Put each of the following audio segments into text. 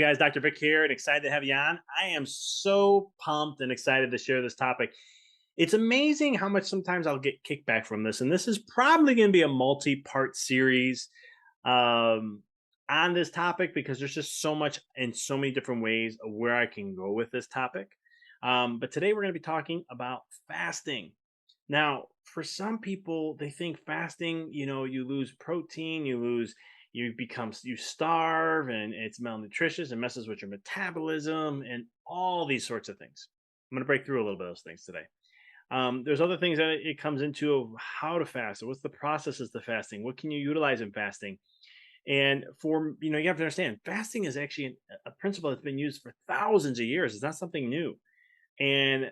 guys? Dr. Vic here and excited to have you on. I am so pumped and excited to share this topic. It's amazing how much sometimes I'll get kickback from this. And this is probably going to be a multi part series um, on this topic because there's just so much and so many different ways of where I can go with this topic. But today we're going to be talking about fasting. Now, for some people, they think fasting, you lose protein, you starve, and it's malnutritious and messes with your metabolism and all these sorts of things. I'm going to break through a little bit of those things today. There's other things that it comes into of how to fast. So what's the processes to fasting? What can you utilize in fasting? And you have to understand, fasting is actually a principle that's been used for thousands of years. It's not something new. And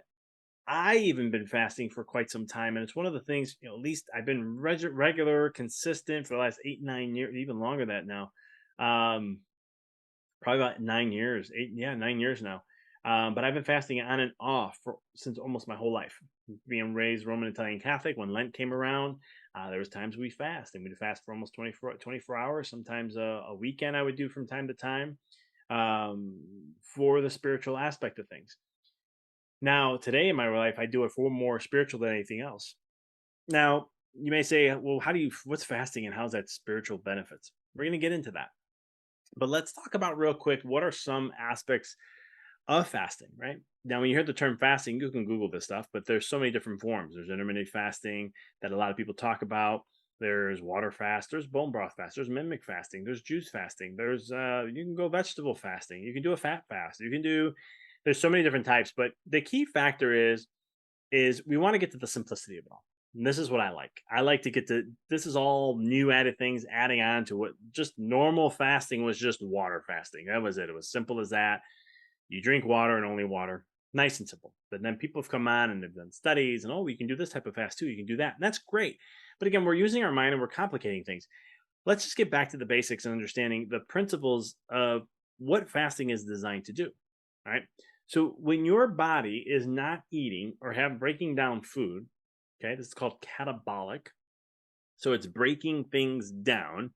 I even been fasting for quite some time, and it's one of the things. At least I've been regular, consistent for the last 8, 9 years, even longer than that now. Um, Probably about 9 years, 9 years now. But I've been fasting on and off since almost my whole life. Being raised Roman Italian Catholic, when Lent came around, there was times we fast, and we'd fast for almost 24 hours. Sometimes a weekend I would do from time to time for the spiritual aspect of things. Now, today in my life, I do it for more spiritual than anything else. Now, you may say, well, what's fasting and how's that spiritual benefits? We're going to get into that. But let's talk about real quick what are some aspects of fasting, right? Now, when you hear the term fasting, you can Google this stuff, but there's so many different forms. There's intermittent fasting that a lot of people talk about. There's water fast, there's bone broth fast, there's mimic fasting, there's juice fasting, there's you can go vegetable fasting, you can do a fat fast, there's so many different types, but the key factor is we want to get to the simplicity of it all. And this is what I like. I like to get to this is all new added things adding on to what just normal fasting was, just water fasting. That was it. It was simple as that. You drink water and only water. Nice and simple. But then people have come on and they've done studies and you can do this type of fast too. You can do that. And that's great. But again, we're using our mind and we're complicating things. Let's just get back to the basics and understanding the principles of what fasting is designed to do. All right. So when your body is not eating or breaking down food, okay, this is called catabolic. So it's breaking things down.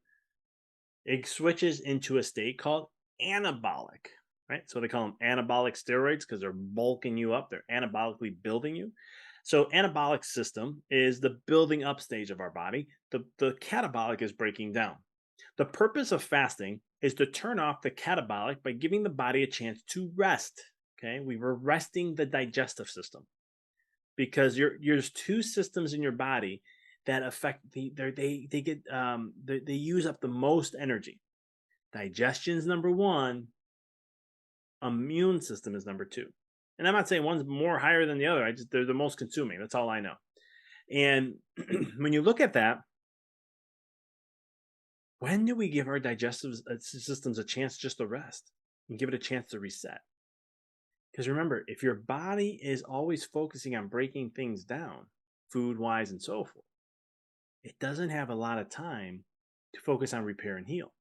It switches into a state called anabolic, right? So they call them anabolic steroids because they're bulking you up. They're anabolically building you. So anabolic system is the building up stage of our body. The catabolic is breaking down. The purpose of fasting is to turn off the catabolic by giving the body a chance to rest. Okay, we were resting the digestive system because there's two systems in your body that affect they use up the most energy. Digestion is number one. Immune system is number two. And I'm not saying one's more higher than the other. They're the most consuming. That's all I know. And when you look at that, when do we give our digestive systems a chance just to rest and give it a chance to reset? Because remember, if your body is always focusing on breaking things down, food wise and so forth, it doesn't have a lot of time to focus on repair and heal.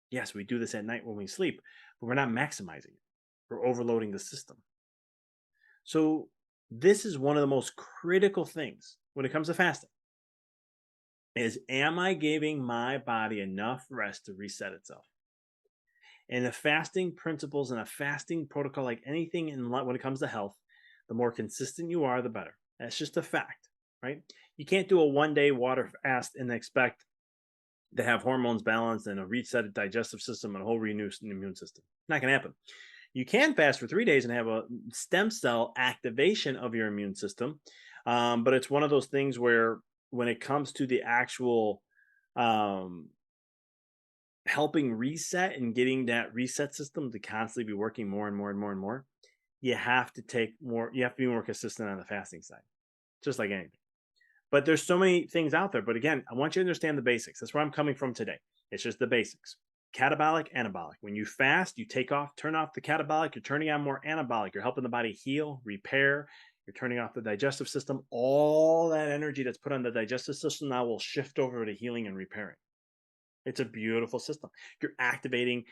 Yes, we do this at night when we sleep, but we're not maximizing it. We're overloading the system. So this is one of the most critical things when it comes to fasting is, am I giving my body enough rest to reset itself? And the fasting principles and a fasting protocol, like anything when it comes to health, the more consistent you are, the better. That's just a fact, right? You can't do a 1-day water fast and expect to have hormones balanced and a reset digestive system and a whole renewed immune system. Not going to happen. You can fast for 3 days and have a stem cell activation of your immune system. But it's one of those things where when it comes to the actual helping reset and getting that reset system to constantly be working more and more and more and more, you have to be more consistent on the fasting side, just like anything. But there's so many things out there. But again, I want you to understand the basics. That's where I'm coming from today. It's just the basics. Catabolic, anabolic. When you fast, you turn off the catabolic, you're turning on more anabolic. You're helping the body heal, repair. You're turning off the digestive system. All that energy that's put on the digestive system now will shift over to healing and repairing. It's a beautiful system. You're activating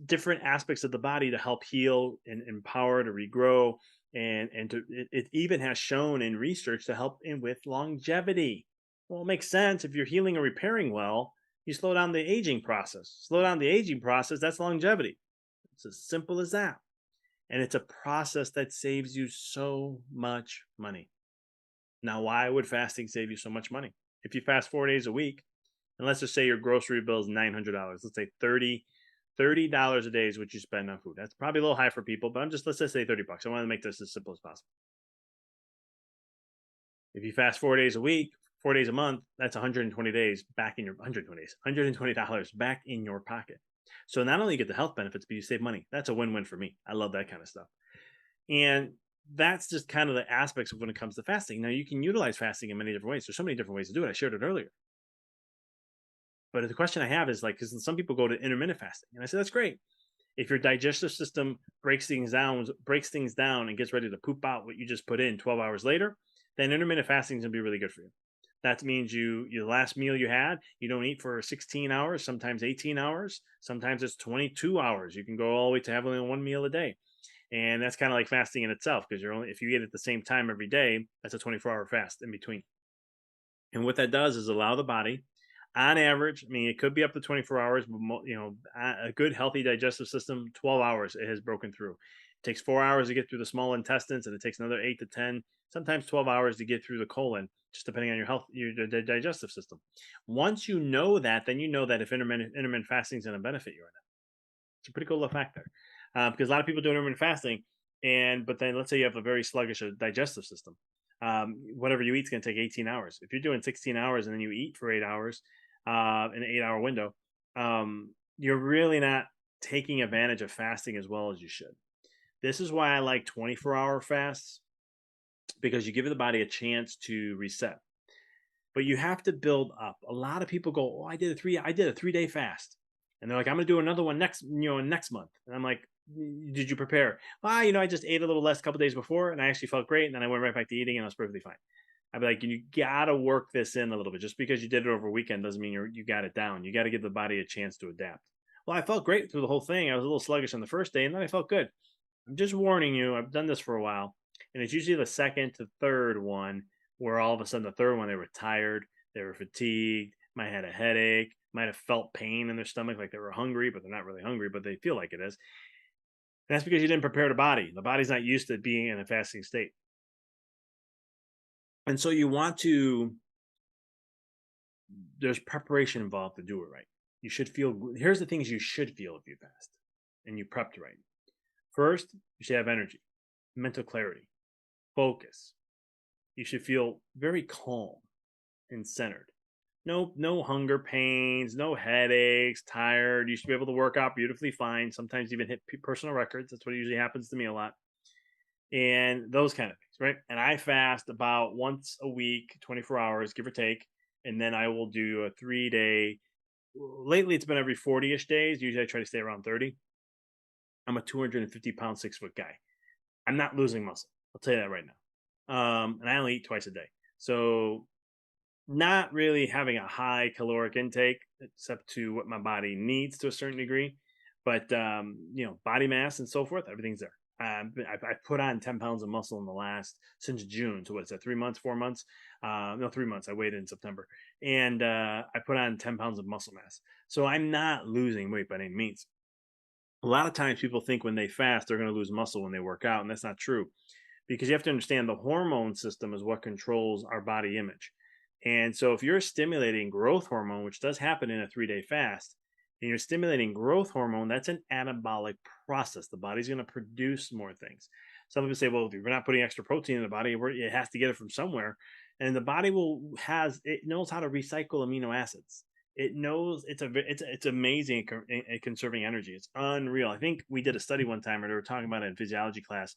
different aspects of the body to help heal and empower to regrow. It even has shown in research to help with longevity. Well, it makes sense. If you're healing and repairing well, you slow down the aging process. Slow down the aging process, that's longevity. It's as simple as that. And it's a process that saves you so much money. Now, why would fasting save you so much money? If you fast 4 days a week, and let's just say your grocery bill is $900, let's say $30 a day is what you spend on food. That's probably a little high for people, but let's just say 30 bucks. I want to make this as simple as possible. If you fast 4 days a week, 4 days a month, that's 120 days back in your 120 days, $120 back in your pocket. So not only you get the health benefits, but you save money. That's a win-win for me. I love that kind of stuff. And that's just kind of the aspects of when it comes to fasting. Now you can utilize fasting in many different ways. There's so many different ways to do it. I shared it earlier. But the question I have is like, because some people go to intermittent fasting, and I say that's great. If your digestive system breaks things down, and gets ready to poop out what you just put in 12 hours later, then intermittent fasting is gonna be really good for you. That means your last meal you had, you don't eat for 16 hours, sometimes 18 hours, sometimes it's 22 hours. You can go all the way to having only one meal a day. And that's kind of like fasting in itself, because you're only if you eat at the same time every day, that's a 24-hour fast in between. And what that does is allow the body, on average, I mean, it could be up to 24 hours, but a good healthy digestive system, 12 hours it has broken through. It takes 4 hours to get through the small intestines, and it takes another 8 to 10, sometimes 12 hours to get through the colon, just depending on your health, your digestive system. Once you know that, then you know that if intermittent fasting is going to benefit you or not. It's a pretty cool little fact there, because a lot of people do intermittent fasting, but then let's say you have a very sluggish digestive system. Whatever you eat is going to take 18 hours. If you're doing 16 hours and then you eat for 8 hours in an 8 hour window, you're really not taking advantage of fasting as well as you should. This is why I like 24-hour fasts, because you give the body a chance to reset. But you have to build up. A lot of people go, "Oh, I did a 3-day fast," and they're like, "I'm going to do another one next month." And I'm like, "Did you prepare?" "Well, I just ate a little less a couple days before, and I actually felt great, and then I went right back to eating, and I was perfectly fine." I'd be like, "You gotta work this in a little bit. Just because you did it over a weekend doesn't mean you got it down. You got to give the body a chance to adapt." "Well, I felt great through the whole thing. I was a little sluggish on the first day, and then I felt good." I'm just warning you. I've done this for a while, and it's usually the second to third one where all of a sudden the third one they were tired, they were fatigued, might have had a headache, might have felt pain in their stomach, like they were hungry, but they're not really hungry, but they feel like it is. And that's because you didn't prepare the body. The body's not used to being in a fasting state. And so you want to, there's preparation involved to do it right. You should feel, here's the things you should feel if you fast and you prepped right. First, you should have energy, mental clarity, focus. You should feel very calm and centered. No hunger pains, no headaches, tired. You should be able to work out beautifully fine. Sometimes even hit personal records. That's what usually happens to me a lot. And those kind of things, right? And I fast about once a week, 24 hours, give or take. And then I will do a 3-day. Lately, it's been every 40-ish days. Usually I try to stay around 30. I'm a 250-pound, 6-foot guy. I'm not losing muscle. I'll tell you that right now. And I only eat twice a day. So not really having a high caloric intake, except to what my body needs to a certain degree. But, body mass and so forth, everything's there. I've put on 10 pounds of muscle since June. So what's that, 3 months, 4 months? No, 3 months. I weighed in September. And I put on 10 pounds of muscle mass. So I'm not losing weight by any means. A lot of times people think when they fast, they're going to lose muscle when they work out. And that's not true, because you have to understand the hormone system is what controls our body image. And so if you're stimulating growth hormone, which does happen in a 3-day fast, and you're stimulating growth hormone, that's an anabolic process. The body's going to produce more things. Some people say, well, if you're not putting extra protein in the body, it has to get it from somewhere. And the body it knows how to recycle amino acids. It knows it's amazing at conserving energy. It's unreal. I think we did a study one time where they were talking about it in physiology class.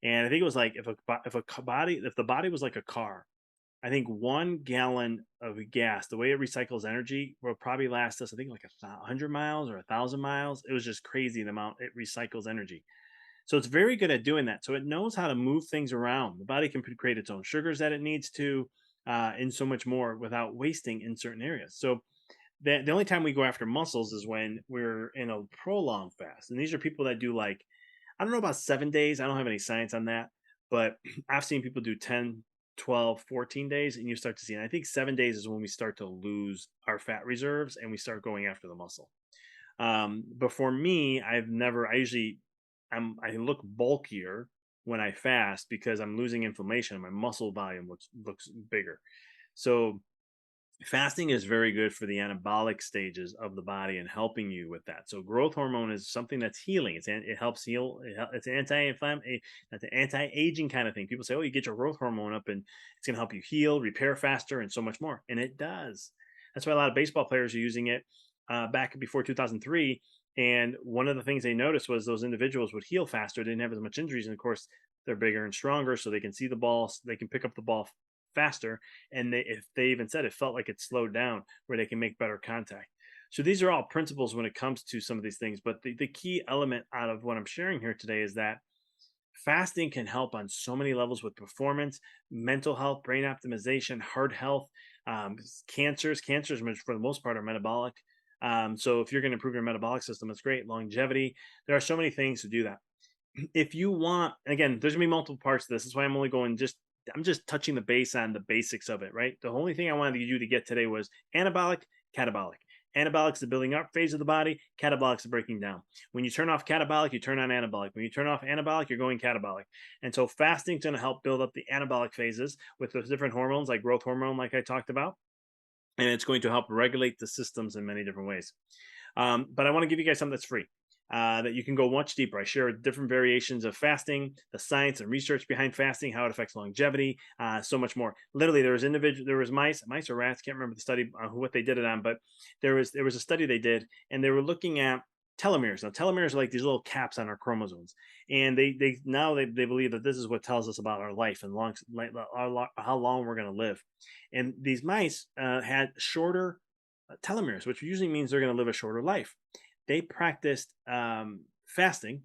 And I think it was like if the body was like a car, I think 1 gallon of gas, the way it recycles energy, will probably last us, I think, like 100 miles or 1,000 miles. It was just crazy the amount it recycles energy. So it's very good at doing that. So it knows how to move things around. The body can create its own sugars that it needs to, and so much more without wasting in certain areas. So the only time we go after muscles is when we're in a prolonged fast. And these are people that do, like, I don't know about 7 days. I don't have any science on that, but I've seen people do 10, 12, 14 days, and you start to see. And I think 7 days is when we start to lose our fat reserves and we start going after the muscle. But for me, I look bulkier when I fast because I'm losing inflammation and my muscle volume looks bigger. So fasting is very good for the anabolic stages of the body and helping you with that. So growth hormone is something that's healing. It helps heal. It's anti-inflammatory, that's an anti-aging kind of thing. People say, "Oh, you get your growth hormone up, and it's going to help you heal, repair faster, and so much more." And it does. That's why a lot of baseball players are using it back before 2003. And one of the things they noticed was those individuals would heal faster, didn't have as much injuries, and of course, they're bigger and stronger, so they can see the ball, they can pick up the ball faster, and if they even said it felt like it slowed down where they can make better contact. So these are all principles when it comes to some of these things, but the key element out of what I'm sharing here today is that fasting can help on so many levels with performance, mental health, brain optimization, heart health, cancers, which for the most part are metabolic. So if you're going to improve your metabolic system, it's great. Longevity, there are so many things to do that. If you want, and again, there's gonna be multiple parts to this. That's why I'm just touching the base on the basics of it, right? The only thing I wanted you to get today was anabolic, catabolic. Anabolic is the building up phase of the body. Catabolic is the breaking down. When you turn off catabolic, you turn on anabolic. When you turn off anabolic, you're going catabolic. And so fasting is going to help build up the anabolic phases with those different hormones, like growth hormone, like I talked about. And it's going to help regulate the systems in many different ways. But I want to give you guys something that's free. That you can go much deeper. I share different variations of fasting, the science and research behind fasting, how it affects longevity, so much more. Literally, there was mice or rats. Can't remember the study what they did it on, but there was a study they did, and they were looking at telomeres. Now, telomeres are like these little caps on our chromosomes, and they believe that this is what tells us about our life and how long we're going to live. And these mice had shorter telomeres, which usually means they're going to live a shorter life. They practiced fasting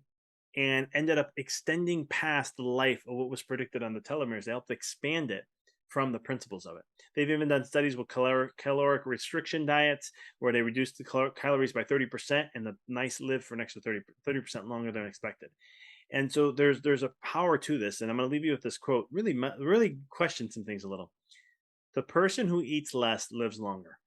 and ended up extending past the life of what was predicted on the telomeres. They helped expand it from the principles of it. They've even done studies with caloric restriction diets where they reduced the calories by 30% and the mice live for an extra 30% longer than expected. And so there's a power to this. And I'm going to leave you with this quote, really question some things a little. The person who eats less lives longer.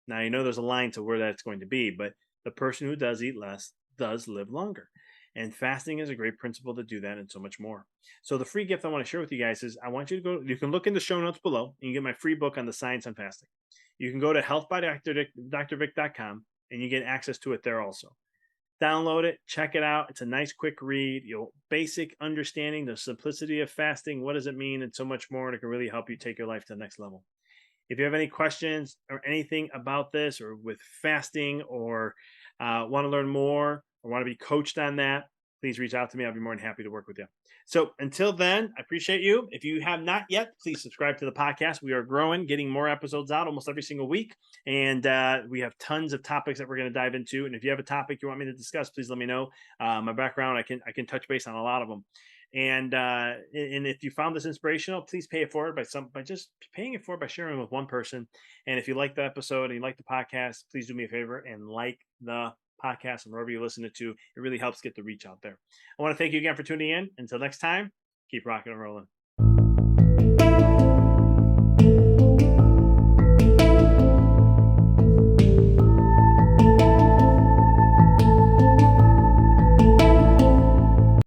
Now, you know there's a line to where that's going to be, but the person who does eat less does live longer. And fasting is a great principle to do that and so much more. So the free gift I want to share with you guys is I want you to go, you can look in the show notes below and you get my free book on the science on fasting. You can go to healthbydrvic.com and you get access to it there also. Download it, check it out. It's a nice quick read. You'll basic understanding the simplicity of fasting, what does it mean, and so much more. And it can really help you take your life to the next level. If you have any questions or anything about this or with fasting or want to learn more or want to be coached on that, please reach out to me. I'll be more than happy to work with you. So until then, I appreciate you. If you have not yet, please subscribe to the podcast. We are growing, getting more episodes out almost every single week. And we have tons of topics that we're going to dive into. And if you have a topic you want me to discuss, please let me know. My background, I can touch base on a lot of them. And if you found this inspirational, please pay it forward by just paying it forward by sharing with one person. And if you like the episode and you like the podcast, please do me a favor and like the podcast and wherever you listen to. It really helps get the reach out there. I want to thank you again for tuning in. Until next time, keep rocking and rolling.